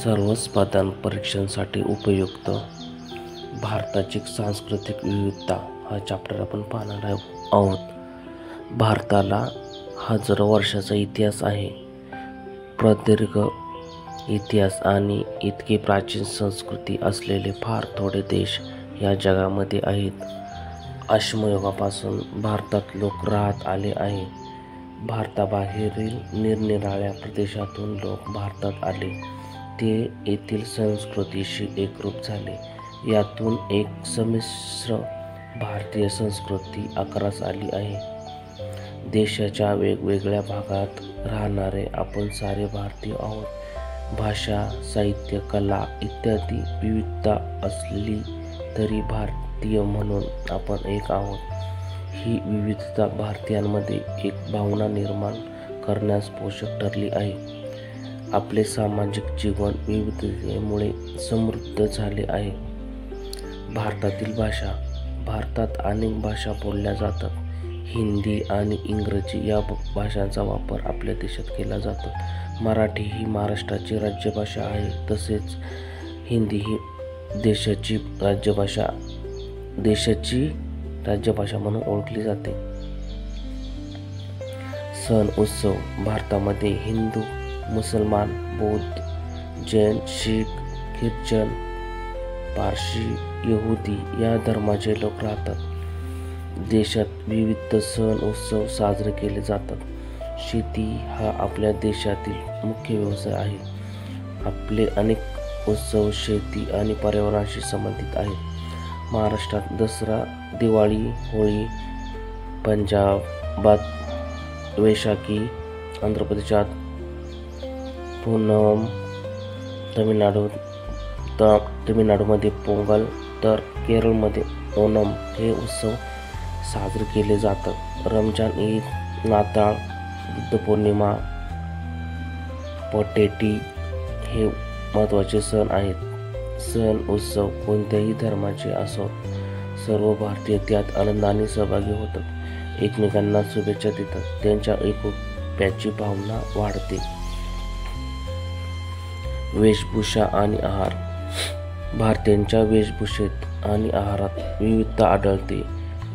सर्व स्पर्धा परीक्षांसाठी उपयुक्त भारताची सांस्कृतिक विविधता हा चॅप्टर आपण पाहणार आहोत. भारताला हजारो वर्षाचा इतिहास आहे. प्रदीर्घ इतिहास आणि इतकी प्राचीन संस्कृती असलेले फार थोडे देश या जगामध्ये आहेत. अश्मयुगापासून भारतात लोक राहत आले आहे. भारताबाहेरील निरनिराळ्या प्रदेशातून लोक भारतात आले. ते येथील संस्कृतीशी एकरूप झाले. यातून एक संमिश्र भारतीय संस्कृती आकारास आली आहे. देशाच्या वेगवेगळ्या भागात राहणारे आपण सारे भारतीय आहोत. भाषा, साहित्य, कला इत्यादी विविधता असली तरी भारतीय म्हणून आपण एक आहोत. ही विविधता भारतीयांमध्ये एक भावना निर्माण करण्यास पोषक ठरली आहे. आपले सामाजिक जीवन विविधतेमुळे समृद्ध झाले आहे. भारतातील भाषा. भारतात अनेक भाषा बोलल्या जातात. हिंदी आणि इंग्रजी या भाषांचा वापर आपल्या देशात केला जातो. मराठी ही महाराष्ट्राची राज्यभाषा आहे. तसेच हिंदी ही देशाची राज्यभाषा म्हणून ओळखली जाते. सण उत्सव. भारतामध्ये हिंदू, मुसलमान, बौद्ध, जैन, शीख, ख्रिश्चन, पारशी, यहुदी या धर्माचे लोक राहतात. देशात विविध सण उत्सव साजरे केले जातात. शेती हा आपल्या देशातील मुख्य व्यवसाय आहे. आपले अनेक उत्सव शेती आणि पर्यावरणाशी संबंधित आहेत. महाराष्ट्रात दसरा, दिवाळी, होळी, पंजाबात वैशाखी, आंध्र प्रदेशात पूनम, तमिळनाडूमध्ये पोंगल तर केरळमध्ये ओणम हे उत्सव साजरे केले जातात. रमजान, ईद, नाताळ, बुद्ध पौर्णिमा, पटेटी हे महत्त्वाचे सण आहेत. सण उत्सव कोणत्याही धर्माचे असोत, सर्व भारतीय त्यात आनंदाने सहभागी होतात. एकमेकांना शुभेच्छा देतात. त्यांच्या एकोप्याची भावना वाढते. वेशभूषा आणि आहार. भारतीयांच्या वेशभूषेत आणि आहारात विविधता आढळते.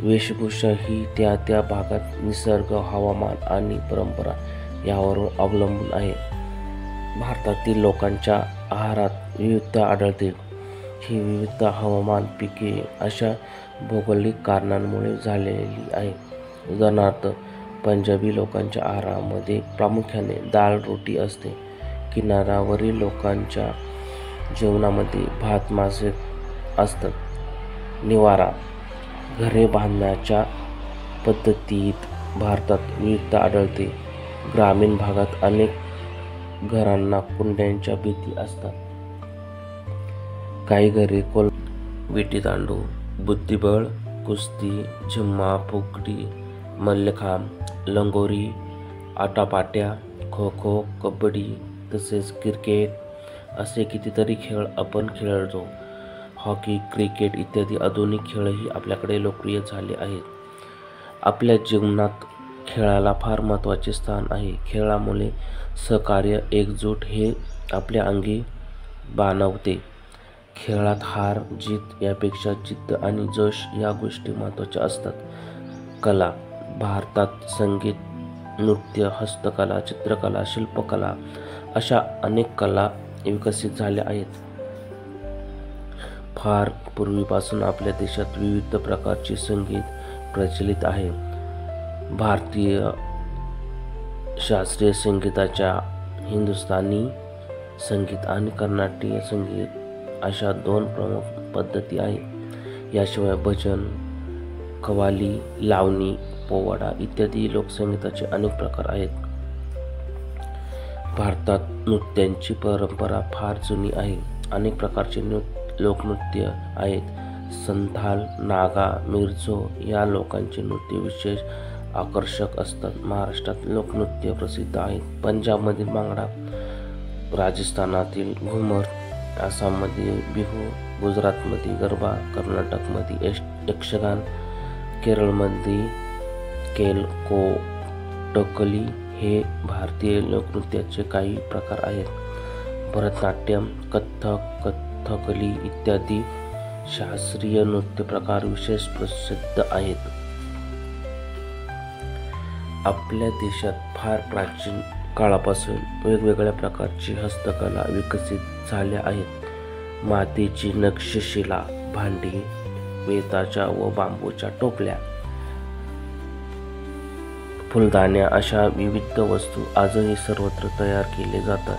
वेशभूषा ही त्या भागात निसर्ग, हवामान आणि परंपरा यावर अवलंबून आहे. भारतातील लोकांच्या आहारात विविधता आढळते. ही विविधता हवामान, पिके अशा भौगोलिक कारणांमुळे झालेली आहे. उदाहरणार्थ, पंजाबी लोकांच्या आहारामध्ये प्रामुख्याने डाळ रोटी असते. किनाऱ्यावरील लोकांच्या जेवणामध्ये भात, मासे असतात. निवारा. घरे बांधण्याच्या पद्धतीत भारतात विविधता आढळते. ग्रामीण भागात अनेक घरांना कुंड्यांच्या भिंती असतात. काही घरे विटीदांडू, बुद्धिबळ, कुस्ती, झुम्मा, फुगडी, मल्लखांब, लगोरी, आटापाट्या, खो खो, कबड्डी तसेच क्रिकेट असे कितीतरी खेळ आपण खेळतो. हॉकी, क्रिकेट इत्यादी आधुनिक खेळही आपल्याकडे लोकप्रिय झाले आहेत. आपल्या जीवनात खेळाला फार महत्त्वाचे स्थान आहे. खेळामुळे सहकार्य, एकजूट हे आपल्या अंगी बाणवते. खेळात हार जीत यापेक्षा जिद्द आणि जोश या गोष्टी महत्त्वाच्या असतात. कला. भारतात संगीत, नृत्य, हस्तकला, चित्रकला, शिल्पकला अशा अनेक कला विकसित झाल्या आहेत. फार पूर्वीपासून आपल्या देशात विविध प्रकारचे संगीत प्रचलित आहे. भारतीय शास्त्रीय संगीताच्या हिंदुस्थानी संगीत आणि कर्नाटकीय संगीत अशा दोन प्रमुख पद्धती आहेत. याशिवाय भजन, कव्वाली, लावणी, पोवाडा इत्यादी लोकसंगीताचे अनेक प्रकार आहेत. भारतात नृत्यांची परंपरा फार जुनी आहे. अनेक प्रकारचे लोकनृत्य आहेत. संथाल, नागा, मिर्झो या लोकांचे नृत्य विशेष आकर्षक असतात. महाराष्ट्रात लोकनृत्य प्रसिद्ध आहेत. पंजाबमधील भांगडा, राजस्थानातील घुमर, आसाममध्ये बिहू, गुजरातमध्ये गरबा, कर्नाटकमध्ये यक्षगान, केरळमध्ये कोटकली हे भारतीय लोकनृत्याचे काही प्रकार आहेत. भरतनाट्यम, कथकली इत्यादी शास्त्रीय नृत्य प्रकार विशेष प्रसिद्ध आहेत. आपल्या देशात फार प्राचीन काळापासून वेगवेगळ्या प्रकारची हस्तकला विकसित झाल्या आहेत. मातीची नक्षीशिला भांडी, वेताच्या व बांबूच्या टोपल्या, फुलदाण्या अशा विविध वस्तू आजही सर्वत्र तयार केले जातात.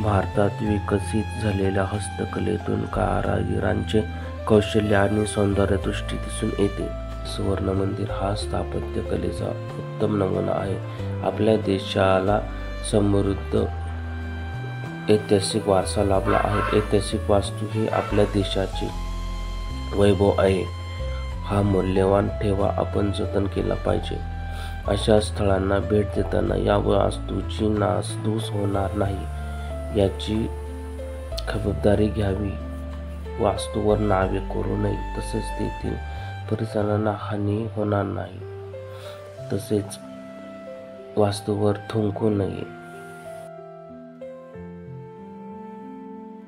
भारतात विकसित झालेल्या हस्तकलेतून कारागिरांचे कौशल्य आणि सौंदर्यदृष्टी दिसून येते. सुवर्ण मंदिर हा स्थापत्य कलेचा उत्तम नमुना आहे. आपल्या देशाला समृद्ध ऐतिहासिक वारसा लाभला आहे. ऐतिहासिक वास्तू ही आपल्या देशाचे वैभव आहे. हा मौल्यवान ठेवा आपण जतन केला पाहिजे. अशा स्थळांना भेट देताना या वास्तूची नासधूस होणार नाही याची खबरदारी घ्यावी. वास्तूवर नावे करू नये, तसेच तेथील परिसरांना हानी होणार नाही. तसेच वास्तूवर थुंकू नये.